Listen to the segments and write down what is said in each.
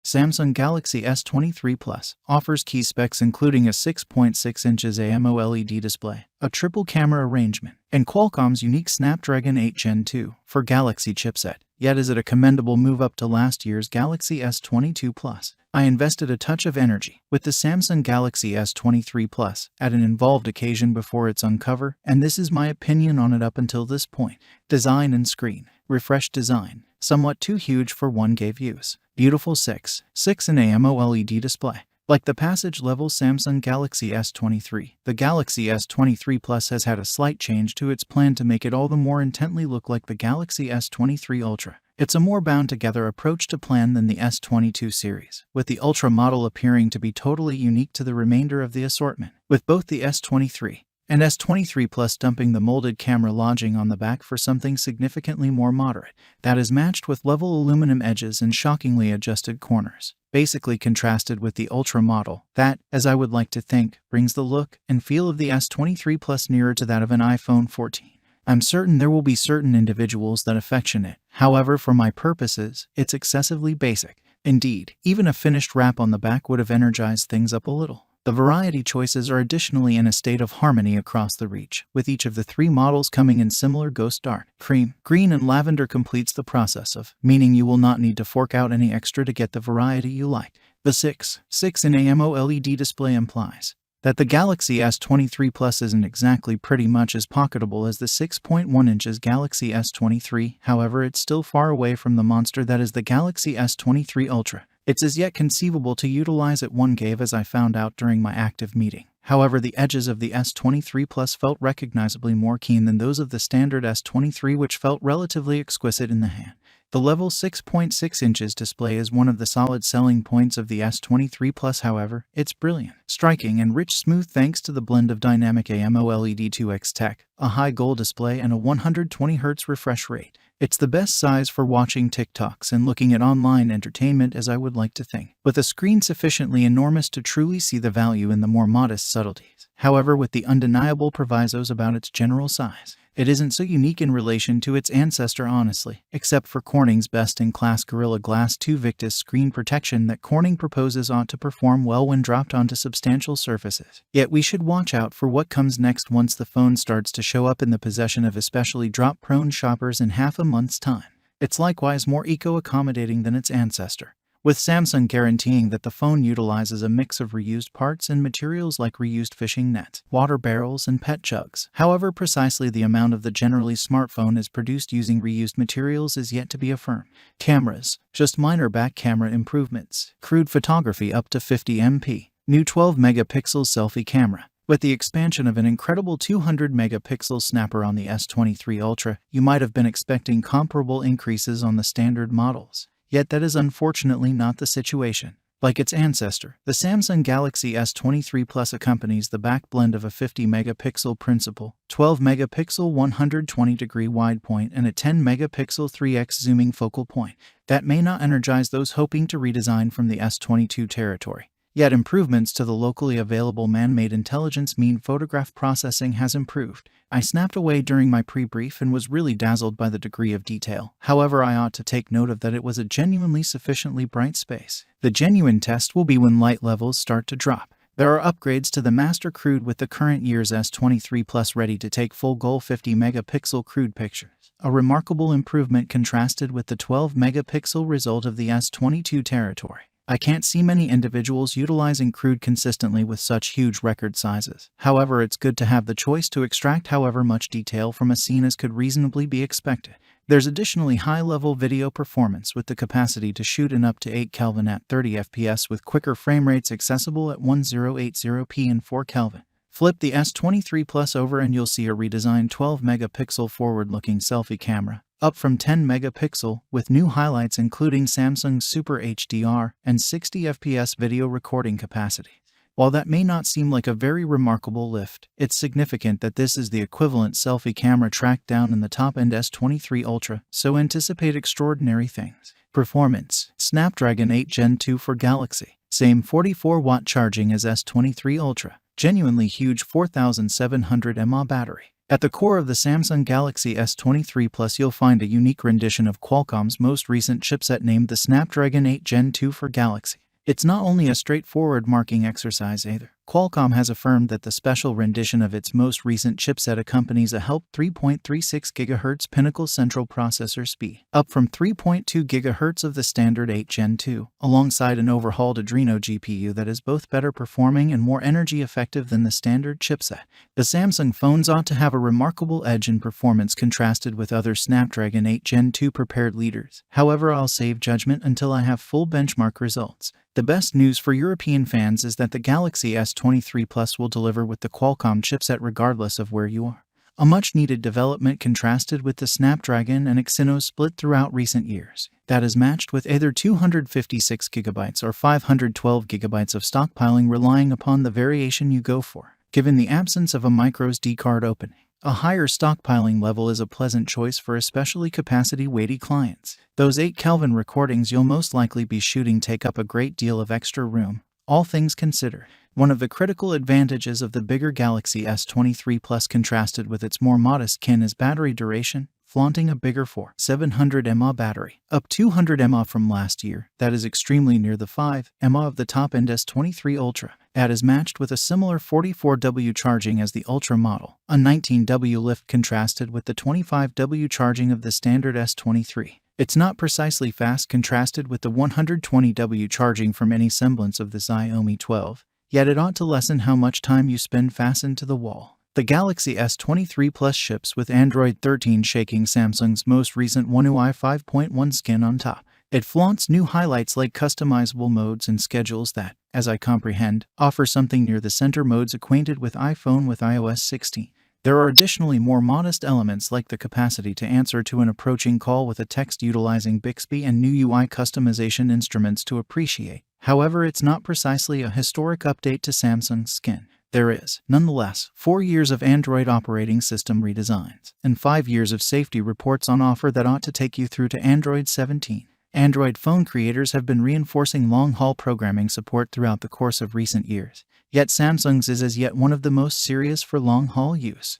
Samsung Galaxy S23 Plus offers key specs including a 6.6 inches AMOLED display, a triple camera arrangement, and Qualcomm's unique Snapdragon 8 Gen 2 for Galaxy chipset. Yet is it a commendable move up to last year's Galaxy S22 Plus? I invested a touch of energy with the Samsung Galaxy S23 Plus at an involved occasion before its uncover, and this is my opinion on it up until this point. Design and screen. Refreshed design. Somewhat too huge for 1K views. Beautiful 6.6 in AMOLED display. Like the passage-level Samsung Galaxy S23, the Galaxy S23 Plus has had a slight change to its plan to make it all the more intently look like the Galaxy S23 Ultra. It's a more bound-together approach to plan than the S22 series, with the Ultra model appearing to be totally unique to the remainder of the assortment, with both the S23 and S23 Plus dumping the molded camera lodging on the back for something significantly more moderate, that is matched with level aluminum edges and shockingly adjusted corners, basically contrasted with the Ultra model that, as I would like to think, brings the look and feel of the S23 Plus nearer to that of an iPhone 14. I'm certain there will be certain individuals that affection it. However, for my purposes, it's excessively basic. Indeed, even a finished wrap on the back would have energized things up a little. The variety choices are additionally in a state of harmony across the reach, with each of the three models coming in similar ghost dark, cream, green, and lavender completes the process of, meaning you will not need to fork out any extra to get the variety you like. The 6.6 in AMOLED display implies that the Galaxy S23 Plus isn't exactly pretty much as pocketable as the 6.1 inches Galaxy S23, however it's still far away from the monster that is the Galaxy S23 Ultra. It's as yet conceivable to utilize it 1K as I found out during my active meeting. However, the edges of the S23 Plus felt recognizably more keen than those of the standard S23, which felt relatively exquisite in the hand. The level 6.6 inches display is one of the solid selling points of the S23 Plus, however, it's brilliant, striking, and rich smooth thanks to the blend of dynamic AMOLED 2X tech, a high gold display, and a 120Hz refresh rate. It's the best size for watching TikToks and looking at online entertainment, as I would like to think, with a screen sufficiently enormous to truly see the value in the more modest subtleties. However, with the undeniable provisos about its general size, it isn't so unique in relation to its ancestor honestly, except for Corning's best-in-class Gorilla Glass 2 Victus screen protection that Corning proposes ought to perform well when dropped onto substantial surfaces. Yet we should watch out for what comes next once the phone starts to show up in the possession of especially drop-prone shoppers in half a month's time. It's likewise more eco-accommodating than its ancestor, with Samsung guaranteeing that the phone utilizes a mix of reused parts and materials like reused fishing nets, water barrels, and pet jugs. However, precisely the amount of the generally smartphone is produced using reused materials is yet to be affirmed. Cameras. Just minor back camera improvements. Crude photography up to 50 MP. New 12-megapixel selfie camera. With the expansion of an incredible 200-megapixel snapper on the S23 Ultra, you might have been expecting comparable increases on the standard models. Yet that is unfortunately not the situation. Like its ancestor, the Samsung Galaxy S23 Plus accompanies the back blend of a 50-megapixel principal, 12-megapixel 120-degree wide point, and a 10-megapixel 3x zooming focal point that may not energize those hoping to redesign from the S22 territory. Yet improvements to the locally available man-made intelligence mean photograph processing has improved. I snapped away during my pre-brief and was really dazzled by the degree of detail. However, I ought to take note of that it was a genuinely sufficiently bright space. The genuine test will be when light levels start to drop. There are upgrades to the master crude with the current year's S23 Plus ready to take full-goal 50-megapixel crude pictures, a remarkable improvement contrasted with the 12-megapixel result of the S22 territory. I can't see many individuals utilizing crude consistently with such huge record sizes. However, it's good to have the choice to extract however much detail from a scene as could reasonably be expected. There's additionally high-level video performance with the capacity to shoot in up to 8 Kelvin at 30 FPS with quicker frame rates accessible at 1080p and 4 Kelvin. Flip the S23 Plus over and you'll see a redesigned 12-megapixel forward-looking selfie camera, up from 10 megapixel, with new highlights including Samsung's Super HDR and 60 FPS video recording capacity. While that may not seem like a very remarkable lift, it's significant that this is the equivalent selfie camera tracked down in the top-end S23 Ultra, so anticipate extraordinary things. Performance. Snapdragon 8 Gen 2 for Galaxy. Same 44-watt charging as S23 Ultra. Genuinely huge 4700 mAh battery. At the core of the Samsung Galaxy S23 Plus, you'll find a unique rendition of Qualcomm's most recent chipset named the Snapdragon 8 Gen 2 for Galaxy. It's not only a straightforward marking exercise either. Qualcomm has affirmed that the special rendition of its most recent chipset accompanies a helped 3.36 GHz Pinnacle central processor speed, up from 3.2 GHz of the standard 8 Gen 2, alongside an overhauled Adreno GPU that is both better performing and more energy effective than the standard chipset. The Samsung phones ought to have a remarkable edge in performance contrasted with other Snapdragon 8 Gen 2 prepared leaders. However, I'll save judgment until I have full benchmark results. The best news for European fans is that the Galaxy S23 Plus will deliver with the Qualcomm chipset regardless of where you are. A much-needed development contrasted with the Snapdragon and Exynos split throughout recent years. That is matched with either 256GB or 512GB of stockpiling, relying upon the variation you go for. Given the absence of a microSD card opening, a higher stockpiling level is a pleasant choice for especially capacity-weighty clients. Those 8 Kelvin recordings you'll most likely be shooting take up a great deal of extra room, all things considered. One of the critical advantages of the bigger Galaxy S23 Plus contrasted with its more modest kin is battery duration, flaunting a bigger 4700 mAh battery, up 200 mAh from last year. That is extremely near the 5 mAh of the top-end S23 Ultra. That is matched with a similar 44W charging as the Ultra model, a 19W lift contrasted with the 25W charging of the standard S23. It's not precisely fast contrasted with the 120W charging from any semblance of the Xiaomi 12, yet it ought to lessen how much time you spend fastened to the wall. The Galaxy S23 Plus ships with Android 13 shaking Samsung's most recent One UI 5.1 skin on top. It flaunts new highlights like customizable modes and schedules that, as I comprehend, offer something near the center modes acquainted with iPhone with iOS 16. There are additionally more modest elements like the capacity to answer to an approaching call with a text utilizing Bixby and new UI customization instruments to appreciate. However, it's not precisely a historic update to Samsung's skin. There is, nonetheless, 4 years of Android operating system redesigns, and 5 years of safety reports on offer that ought to take you through to Android 17. Android phone creators have been reinforcing long-haul programming support throughout the course of recent years, yet Samsung's is as yet one of the most serious for long-haul use.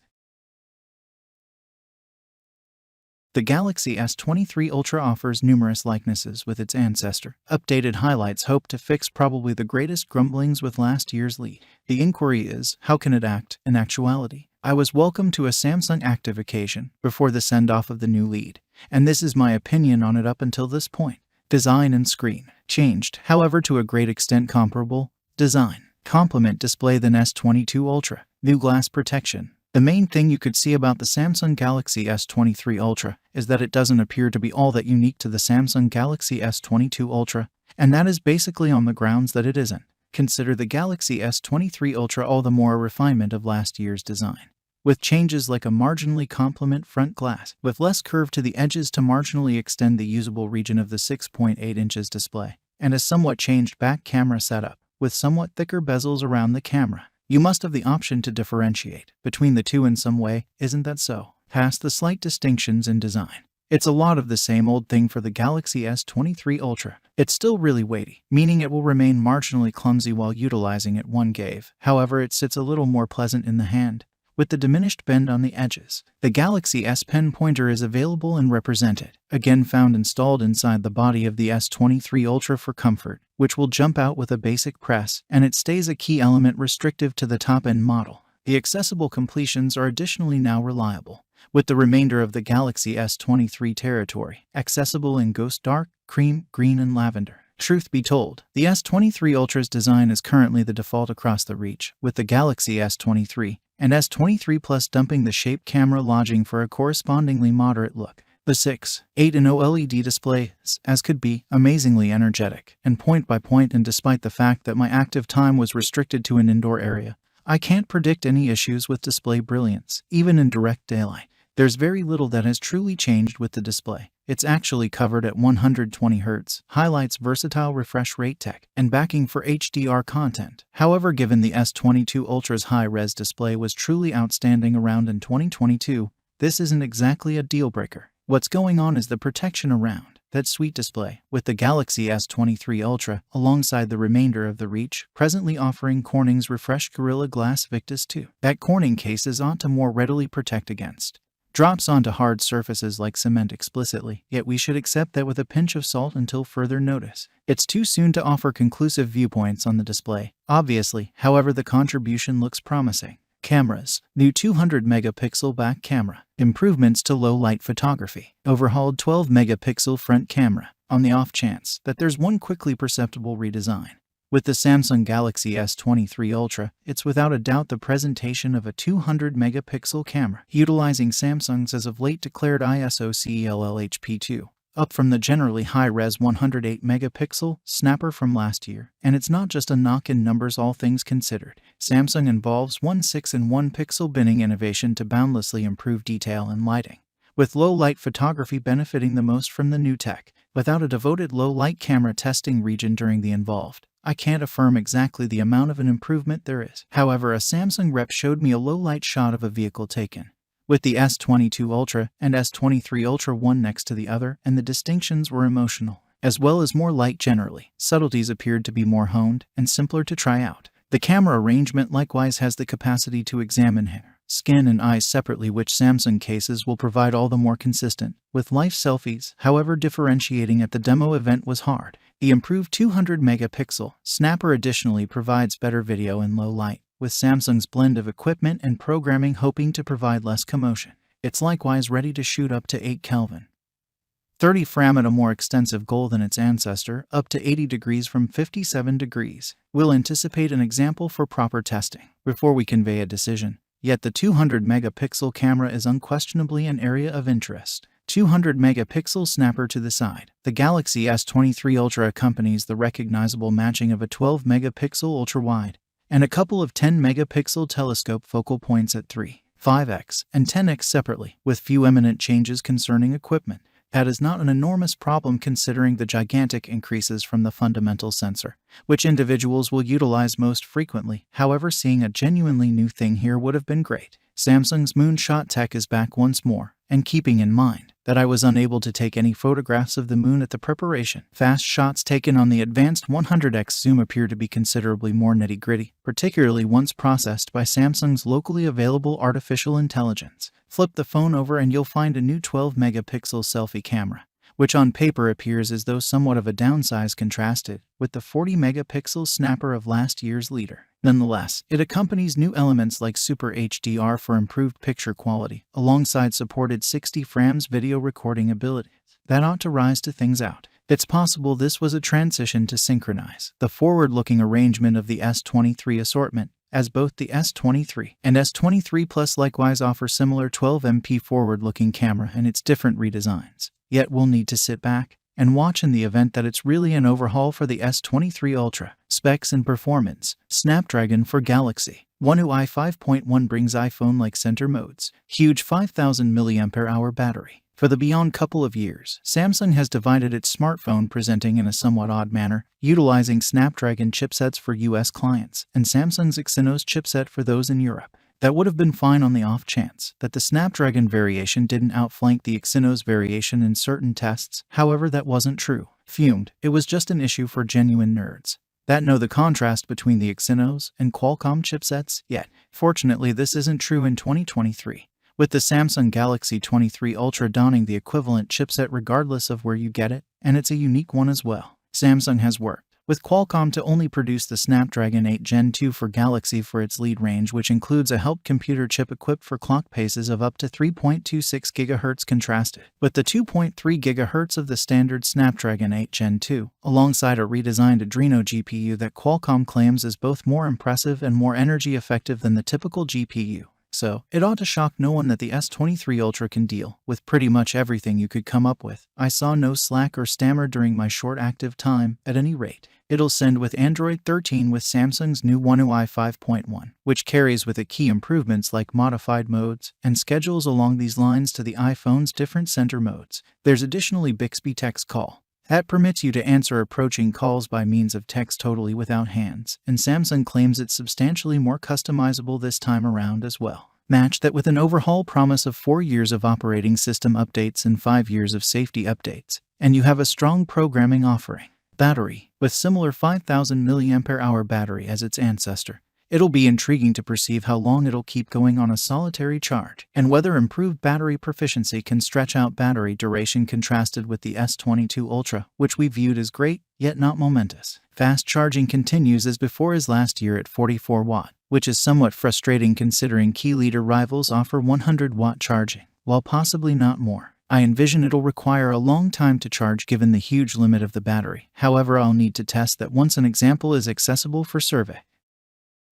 The Galaxy S23 Ultra offers numerous likenesses with its ancestor. Updated highlights hope to fix probably the greatest grumblings with last year's lead. The inquiry is, how can it act in actuality? I was welcome to a Samsung Active occasion before the send-off of the new lead, and this is my opinion on it up until this point. Design and screen changed, however, to a great extent comparable. Design complement display than S22 Ultra. New glass protection. The main thing you could see about the Samsung Galaxy S23 Ultra is that it doesn't appear to be all that unique to the Samsung Galaxy S22 Ultra, and that is basically on the grounds that it isn't. Consider the Galaxy S23 Ultra all the more a refinement of last year's design, with changes like a marginally complement front glass, with less curve to the edges to marginally extend the usable region of the 6.8 inches display, and a somewhat changed back camera setup, with somewhat thicker bezels around the camera. You must have the option to differentiate between the two in some way, isn't that so? Past the slight distinctions in design, it's a lot of the same old thing for the Galaxy S23 Ultra. It's still really weighty, meaning it will remain marginally clumsy while utilizing it one gave. However, it sits a little more pleasant in the hand, with the diminished bend on the edges. The Galaxy S Pen pointer is available and represented, again found installed inside the body of the S23 Ultra for comfort, which will jump out with a basic press, and it stays a key element restrictive to the top-end model. The accessible completions are additionally now reliable, with the remainder of the Galaxy S23 territory accessible in ghost dark, cream, green, and lavender. Truth be told, the S23 Ultra's design is currently the default across the reach, with the Galaxy S23 and S23 Plus dumping the shape camera lodging for a correspondingly moderate look. The 6.8 and OLED display is, as could be, amazingly energetic and point-by-point, and despite the fact that my active time was restricted to an indoor area, I can't predict any issues with display brilliance, even in direct daylight. There's very little that has truly changed with the display. It's actually covered at 120Hz, highlights versatile refresh rate tech, and backing for HDR content. However, given the S22 Ultra's high-res display was truly outstanding around in 2022, this isn't exactly a deal-breaker. What's going on is the protection around That sweet display, with the Galaxy S23 Ultra alongside the remainder of the Reach, presently offering Corning's refreshed Gorilla Glass Victus 2. That Corning cases ought to more readily protect against drops onto hard surfaces like cement explicitly, yet we should accept that with a pinch of salt until further notice. It's too soon to offer conclusive viewpoints on the display. Obviously, however, the contribution looks promising. Cameras: new 200-megapixel back camera, improvements to low-light photography, overhauled 12-megapixel front camera, on the off chance that there's one quickly perceptible redesign. With the Samsung Galaxy S23 Ultra, it's without a doubt the presentation of a 200-megapixel camera, utilizing Samsung's as of late declared ISO CELLHP2, up from the generally high-res 108-megapixel snapper from last year. And it's not just a knock in numbers, all things considered. Samsung involves 1.6 and 1-pixel binning innovation to boundlessly improve detail and lighting, with low-light photography benefiting the most from the new tech. Without a devoted low-light camera testing region during the involved, I can't affirm exactly the amount of an improvement there is. However, a Samsung rep showed me a low-light shot of a vehicle taken with the S22 Ultra and S23 Ultra one next to the other, and the distinctions were emotional, as well as more light generally. Subtleties appeared to be more honed and simpler to try out. The camera arrangement likewise has the capacity to examine hair, skin, and eyes separately, which Samsung cases will provide all the more consistent with life selfies. However, differentiating at the demo event was hard. The improved 200-megapixel snapper additionally provides better video in low light, with Samsung's blend of equipment and programming hoping to provide less commotion. It's likewise ready to shoot up to 8 Kelvin. 30 Fram at a more extensive goal than its ancestor, up to 80 degrees from 57 degrees. We'll anticipate an example for proper testing before we convey a decision. Yet the 200-megapixel camera is unquestionably an area of interest. 200-megapixel snapper to the side. The Galaxy S23 Ultra accompanies the recognizable matching of a 12-megapixel ultra-wide and a couple of 10-megapixel telescope focal points at 3, 5x, and 10x separately, with few eminent changes concerning equipment. That is not an enormous problem considering the gigantic increases from the fundamental sensor, which individuals will utilize most frequently. However, seeing a genuinely new thing here would have been great. Samsung's moonshot tech is back once more, and keeping in mind that I was unable to take any photographs of the moon at the preparation, fast shots taken on the advanced 100x zoom appear to be considerably more nitty-gritty, particularly once processed by Samsung's locally available artificial intelligence. Flip the phone over and you'll find a new 12-megapixel selfie camera, which on paper appears as though somewhat of a downsize contrasted with the 40-megapixel snapper of last year's leader. Nonetheless, it accompanies new elements like Super HDR for improved picture quality, alongside supported 60 frames video recording abilities. That ought to rise to things out. It's possible this was a transition to synchronize the forward-looking arrangement of the S23 assortment, as both the S23 and S23 Plus likewise offer similar 12MP forward-looking camera and its different redesigns. Yet we'll need to sit back and watch in the event that it's really an overhaul for the S23 Ultra. Specs and performance. Snapdragon for Galaxy One UI 5.1 brings iPhone-like center modes. Huge 5000 mAh battery. For the beyond couple of years, Samsung has divided its smartphone presenting in a somewhat odd manner, utilizing Snapdragon chipsets for US clients and Samsung's Exynos chipset for those in Europe. That would have been fine on the off chance that the Snapdragon variation didn't outflank the Exynos variation in certain tests. However, that wasn't true. Fumed, it was just an issue for genuine nerds that know the contrast between the Exynos and Qualcomm chipsets. Yet, fortunately, this isn't true in 2023, with the Samsung Galaxy 23 Ultra donning the equivalent chipset regardless of where you get it, and it's a unique one as well. Samsung has worked with Qualcomm to only produce the Snapdragon 8 Gen 2 for Galaxy for its lead range, which includes a help computer chip equipped for clock paces of up to 3.26 GHz contrasted with the 2.3 GHz of the standard Snapdragon 8 Gen 2, alongside a redesigned Adreno GPU that Qualcomm claims is both more impressive and more energy effective than the typical GPU. So, it ought to shock no one that the S23 Ultra can deal with pretty much everything you could come up with. I saw no slack or stammer during my short active time, at any rate. It'll send with Android 13 with Samsung's new One UI 5.1, which carries with it key improvements like modified modes and schedules along these lines to the iPhone's different center modes. There's additionally Bixby Text Call. That permits you to answer approaching calls by means of text totally without hands, and Samsung claims it's substantially more customizable this time around as well. Match that with an overhaul promise of 4 years of operating system updates and 5 years of safety updates, and you have a strong programming offering. Battery. With similar 5000 mAh battery as its ancestor, it'll be intriguing to perceive how long it'll keep going on a solitary charge, and whether improved battery proficiency can stretch out battery duration contrasted with the S22 Ultra, which we viewed as great, yet not momentous. Fast charging continues as before as last year at 44 watt, which is somewhat frustrating considering key leader rivals offer 100 watt charging, while possibly not more. I envision it'll require a long time to charge given the huge limit of the battery. However, I'll need to test that once an example is accessible for survey.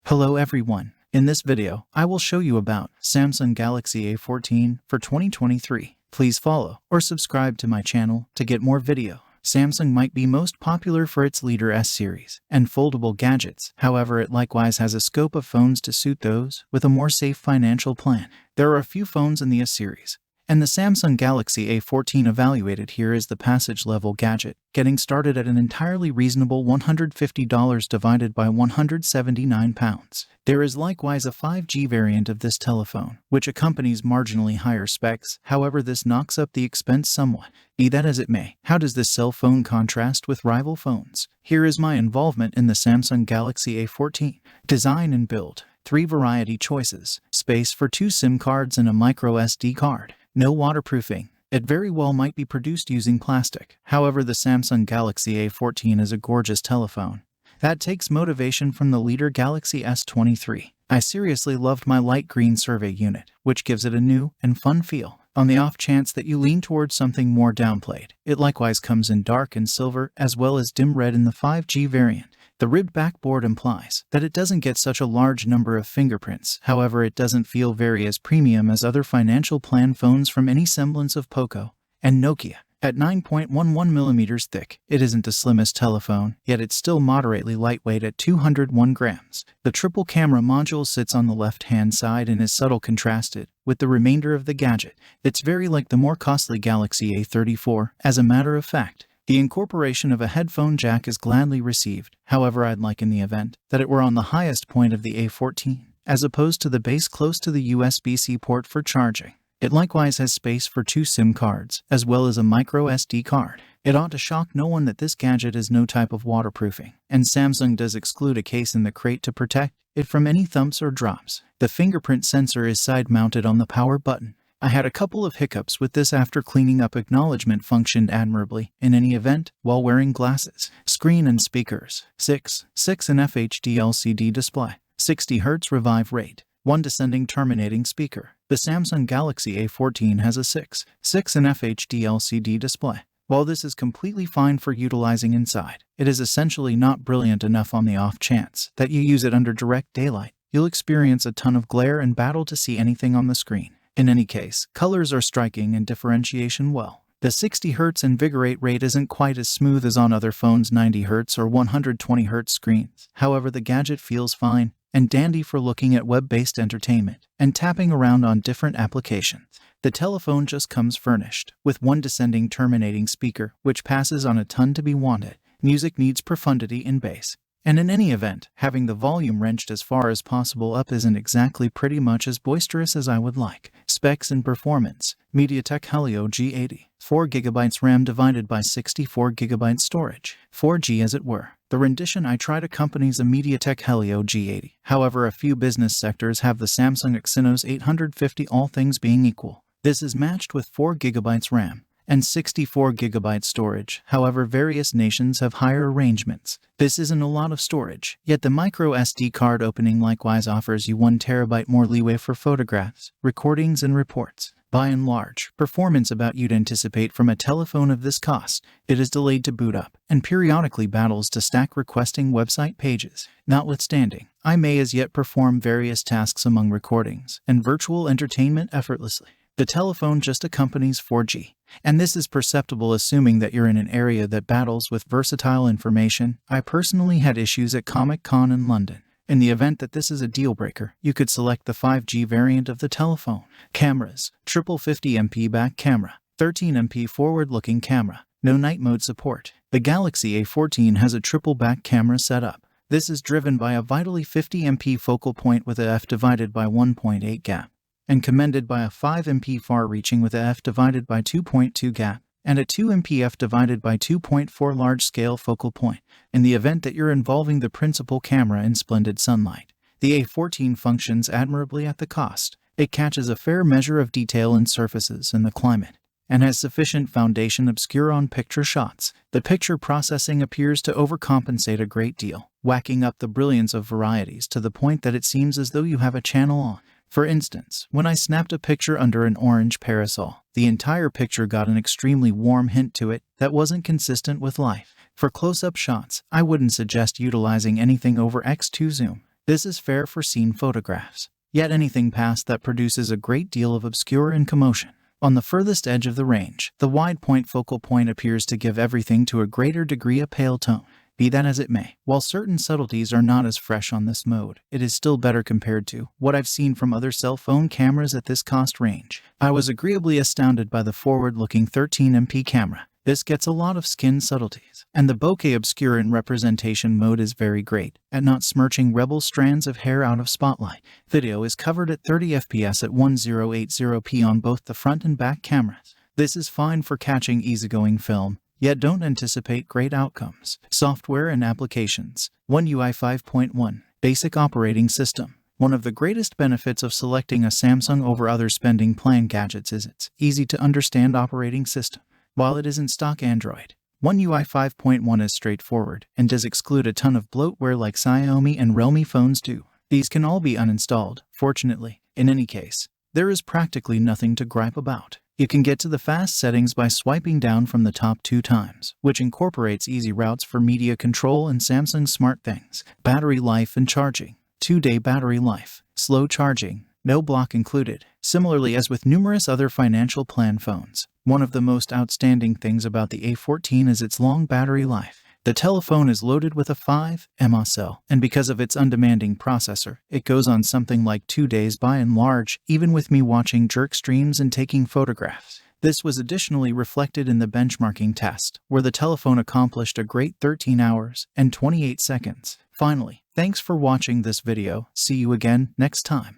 Hello everyone. In this video, I will show you about Samsung Galaxy A14 for 2023. Please follow or subscribe to my channel to get more video. Samsung might be most popular for its Leader S series and foldable gadgets. However, it likewise has a scope of phones to suit those with a more safe financial plan. There are a few phones in the S series, and the Samsung Galaxy A14 evaluated here is the passage-level gadget, getting started at an entirely reasonable $150 divided by £179. There is likewise a 5G variant of this telephone, which accompanies marginally higher specs. However, this knocks up the expense somewhat. Be that as it may, how does this cell phone contrast with rival phones? Here is my involvement in the Samsung Galaxy A14. Design and build. 3 variety choices. Space for 2 SIM cards and a micro SD card. No waterproofing. It very well might be produced using plastic. However, the Samsung Galaxy A14 is a gorgeous telephone that takes motivation from the Leader Galaxy S23. I seriously loved my light green survey unit, which gives it a new and fun feel. On the off chance that you lean towards something more downplayed, it likewise comes in dark and silver as well as dim red in the 5G variant. The ribbed backboard implies that it doesn't get such a large number of fingerprints. However, it doesn't feel very as premium as other financial plan phones from any semblance of Poco and Nokia. At 9.11mm thick, it isn't the slimmest telephone, yet it's still moderately lightweight at 201 grams. The triple camera module sits on the left-hand side and is subtle contrasted with the remainder of the gadget. It's very like the more costly Galaxy A34, as a matter of fact. The incorporation of a headphone jack is gladly received. However, I'd like in the event that it were on the highest point of the A14, as opposed to the base close to the USB-C port for charging. It likewise has space for 2 SIM cards, as well as a micro SD card. It ought to shock no one that this gadget has no type of waterproofing, and Samsung does exclude a case in the crate to protect it from any thumps or drops. The fingerprint sensor is side-mounted on the power button. I had a couple of hiccups with this after cleaning up. Acknowledgement functioned admirably in any event while wearing glasses. Screen and speakers. 6.6 FHD LCD display. 60 Hz revive rate. 1 descending terminating speaker. The Samsung Galaxy A14 has a 6.6 FHD LCD display. While this is completely fine for utilizing inside, it is essentially not brilliant enough on the off chance that you use it under direct daylight. You'll experience a ton of glare and battle to see anything on the screen. In any case, colors are striking and differentiation well. The 60 Hz invigorate rate isn't quite as smooth as on other phones' 90 Hz or 120 Hz screens. However, the gadget feels fine and dandy for looking at web-based entertainment and tapping around on different applications. The telephone just comes furnished with 1 descending terminating speaker, which passes on a ton to be wanted. Music needs profundity in bass. And in any event, having the volume wrenched as far as possible up isn't exactly pretty much as boisterous as I would like. Specs and performance. MediaTek Helio G80. 4GB RAM divided by 64GB storage. 4G as it were. The rendition I tried accompanies a MediaTek Helio G80. However, a few business sectors have the Samsung Exynos 850, all things being equal. This is matched with 4GB RAM and 64GB storage. However, various nations have higher arrangements. This isn't a lot of storage, yet the micro SD card opening likewise offers you 1TB more leeway for photographs, recordings, and reports. By and large, performance about you'd anticipate from a telephone of this cost. It is delayed to boot up, and periodically battles to stack requesting website pages. Notwithstanding, I may as yet perform various tasks among recordings and virtual entertainment effortlessly. The telephone just accompanies 4G, and this is perceptible assuming that you're in an area that battles with versatile information. I personally had issues at Comic-Con in London. In the event that this is a deal breaker, you could select the 5G variant of the telephone. Cameras. Triple 50MP back camera. 13MP forward-looking camera. No night mode support. The Galaxy A14 has a triple back camera setup. This is driven by a vitally 50MP focal point with a f divided by 1.8 gap, and commended by a 5MP far-reaching with a f divided by 2.2 gap. and a 2 MP f/2.4 large-scale focal point, in the event that you're involving the principal camera in splendid sunlight. The A14 functions admirably at the cost. It catches a fair measure of detail in surfaces and the climate, and has sufficient foundation obscure on picture shots. The picture processing appears to overcompensate a great deal, whacking up the brilliance of varieties to the point that it seems as though you have a channel on. For instance, when I snapped a picture under an orange parasol, the entire picture got an extremely warm hint to it that wasn't consistent with life. For close-up shots, I wouldn't suggest utilizing anything over x2 zoom. This is fair for scene photographs. Yet anything past that produces a great deal of obscure and commotion. On the furthest edge of the range, the wide-point focal point appears to give everything to a greater degree a pale tone. Be that as it may, while certain subtleties are not as fresh on this mode, it is still better compared to what I've seen from other cell phone cameras at this cost range. I was agreeably astounded by the forward-looking 13 MP camera. This gets a lot of skin subtleties, and the bokeh obscurant representation mode is very great at not smirching rebel strands of hair out of spotlight. Video is covered at 30 FPS at 1080p on both the front and back cameras. This is fine for catching easygoing film, yet don't anticipate great outcomes. Software and applications. One UI 5.1. Basic operating system. One of the greatest benefits of selecting a Samsung over other spending plan gadgets is its easy-to-understand operating system. While it isn't stock Android, One UI 5.1 is straightforward and does exclude a ton of bloatware like Xiaomi and Realme phones do. These can all be uninstalled, fortunately. In any case, there is practically nothing to gripe about. You can get to the fast settings by swiping down from the top 2 times, which incorporates easy routes for media control and Samsung SmartThings. Battery life and charging. 2-day battery life. Slow charging. No block included. Similarly as with numerous other financial plan phones, one of the most outstanding things about the A14 is its long battery life. The telephone is loaded with a 5 mAh cell, and because of its undemanding processor, it goes on something like 2 days by and large, even with me watching jerk streams and taking photographs. This was additionally reflected in the benchmarking test, where the telephone accomplished a great 13 hours and 28 seconds. Finally, thanks for watching this video. See you again next time.